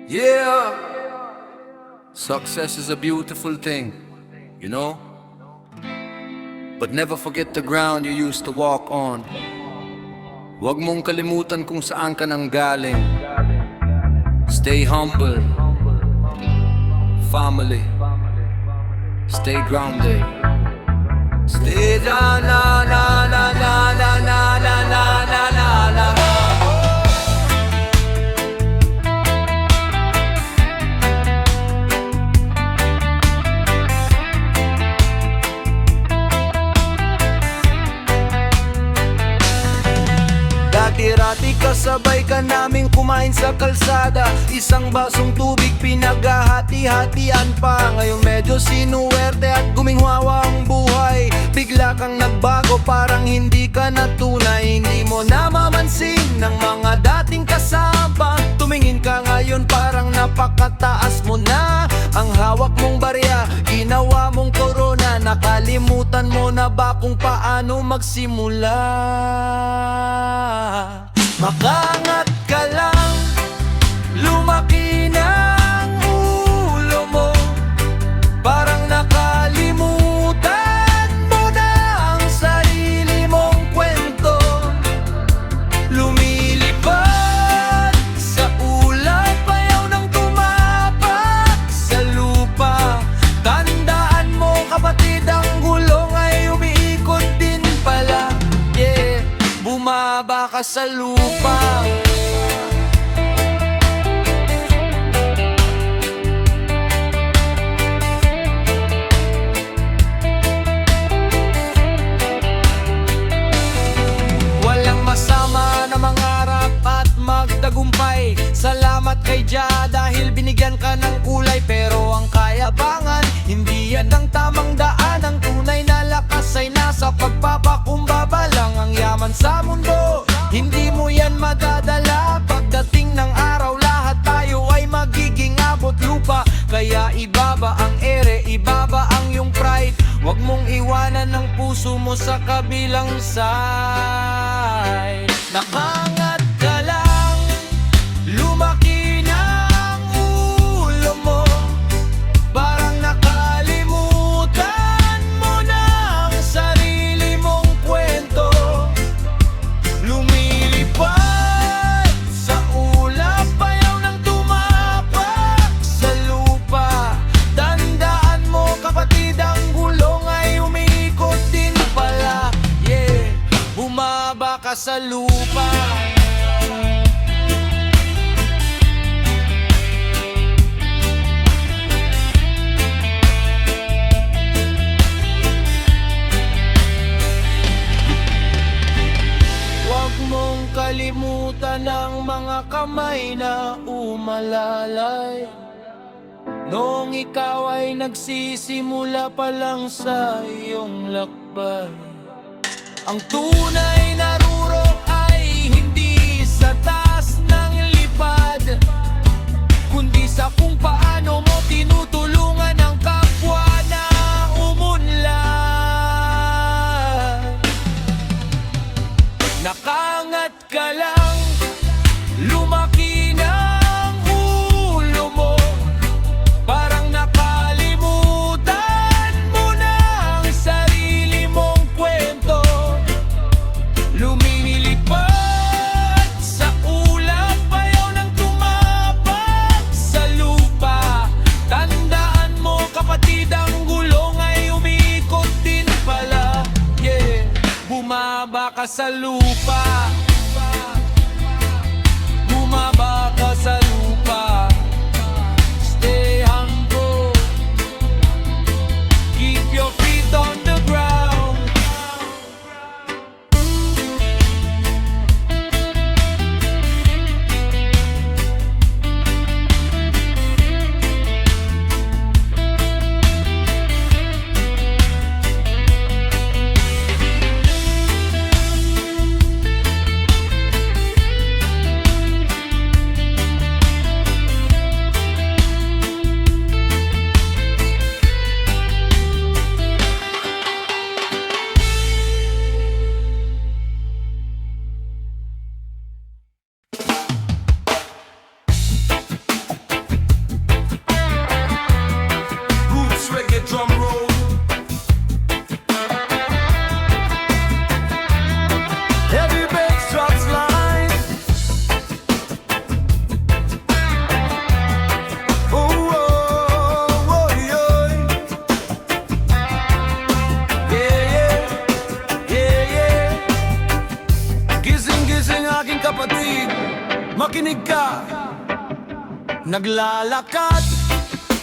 Yeah, success is a beautiful thing, you know? But never forget the ground you used to walk on. Huwag mong kalimutan kung saan ka nang galing. Stay humble, family. Stay grounded. Stay na na na na na na na na na na na na. Dati-rati kasabay ka naming kumain sa kalsada. Isang basong tubig pinaghahati-hatian pa. Ngayong medyo sinuwerte at gumingwawa ang buhay. Bigla kang nagbago, parang hindi ka na tunay. Hindi mo namamansin ng mga dating kasama. Tumingin ka ngayon, parang napakataas mo na. Ang hawak mong barya, ginawa mong korona. Nakalimutan mo na ba kung paano magsimula? Makangat ka lang, lumaki ng ulo mo. Parang nakalimutan mo na ang sarili mong kwento. Lumilipad sa ulap, ayaw nang tumapak sa lupa. Tandaan mo kapatid, ang gulong ay umiikot din pala. Yeah, bumaba ka sa lupa. Walang masama na mangarap at magtagumpay. Salamat kay Jah dahil binigyan ka ng kulay. Pero ang kayabangan, hindi yan ang tamang daan. Ang tunay na lakas ay nasa pagpapakumbaba lang. Ang yaman sa mundo, hindi mo yan madadala. Pagdating ng araw, lahat tayo ay magiging abot lupa. Kaya ibaba ang ere, ibaba ang iyong pride. Huwag mong iwanan ang puso mo sa kabilang side. Nakangat ka lang, lumaki ng ulo mo. Parang nakalimutan mo na ang sarili mong kwento. Lumilipad sa ulap, ayaw nang tumapak sa lupa. Tandaan mo kapatid, ang gulong ay umiikot din pala. Yeah, bumaba ka sa lupa. Huwag mong kalimutan ang mga kamay na umalalay. Noong ikaw ay nagsisimula pa lang sa iyong lakbay. Ang tunay na ruro ay hindi sa taas ng lipad, kundi sa kung paano mo tinutulungan ang kapwa na umunlad. Nakangat ka lang, lumaki ng ulo mo. Parang nakalimutan mo na ang sarili mong kwento. Lumilipad sa ulap, ayaw nang tumapak sa lupa. Tandaan mo kapatid, ang gulong ay umiikot din pala. Yeah, bumaba ka sa lupa. Bumaba ka sa lupa. Stay humble, keep your feet on the ground. makinig ka. Naglalakad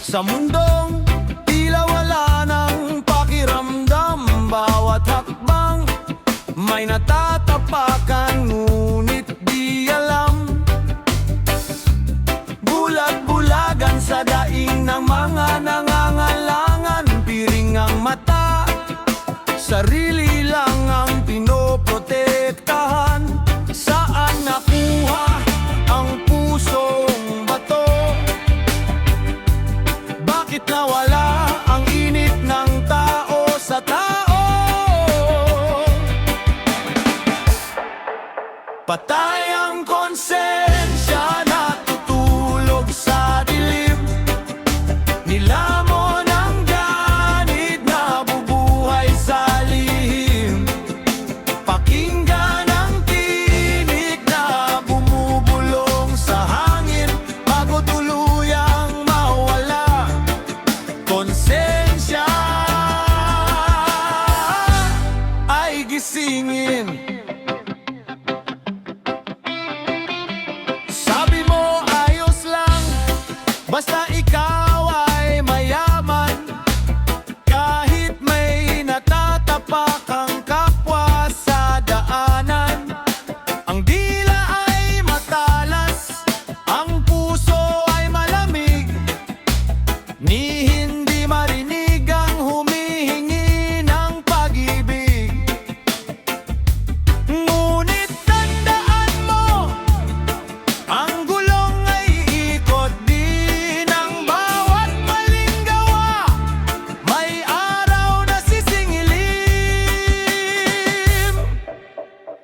sa mundong tila wala ng pakiramdam. Bawat hakbang may natatapakan, ngunit di alam. Bulag-bulagan sa daing ng mga nangangalangan. Piring ang mata, sarili lang ang pinoprotektahan. Saan nakuha ang pusong bato? Bakit nawala ang init ng tao sa tao? Patay ang konsensya, natutulog sa dilim. Nilamon ang ganid, nabubuhay sa lihim. Pakinggan ang tinig na bumubulong sa hangin, bago tuluyang mawala konsensya. Ay gisingin. Sabi mo ayos lang, basta ikaw ay mayaman. Kahit may natatapak ang kapwa sa daanan. Ang dila ay matalas, ang puso ay malamig. Ni hindi marinig ang humihingi ng pag-ibig. Ngunit tandaan mo, ang gulong ay ikot din ng bawat maling gawa. May araw na sisingilim.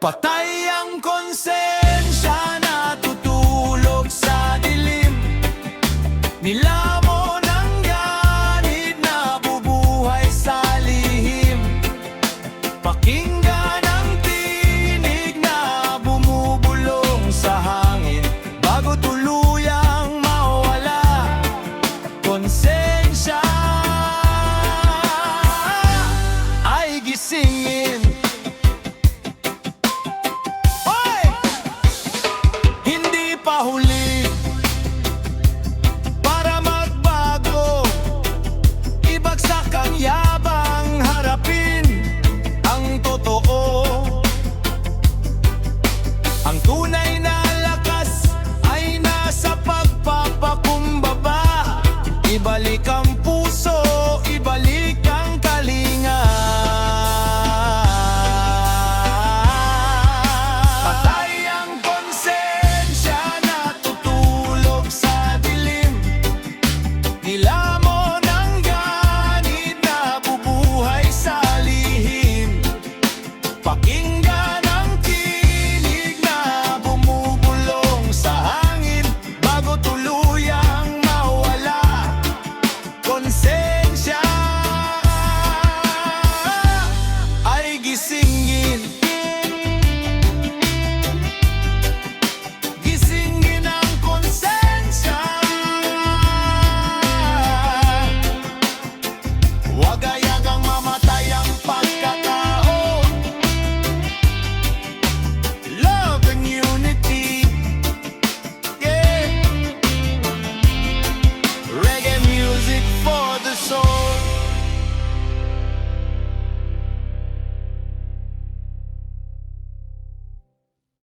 Patay ang konsensya, natutulog sa dilim. Nilamon ang ganid, nabubuhay sa lihim. Pakinggan ang tinig na bumubulong sa hangin, bago tuluyang mawala konsensya. Ay gisingin. Oy! Hindi pa huli para magbago. Ibagsak ang yabang, harapin ang totoo. Ang tunay na lakas ay nasa pagpapakumbaba. Ibalik ang puso, ibalik ang kalinga. Patay ang konsensya, natutulog sa dilim. Nilamon ang ganid, nabubuhay sa lihim. Pakinggan ang tinig na bumubulong sa hangin, bago tuluyang mawala konsensya. Ay gisingin. Gisingin ang konsensya. Huwag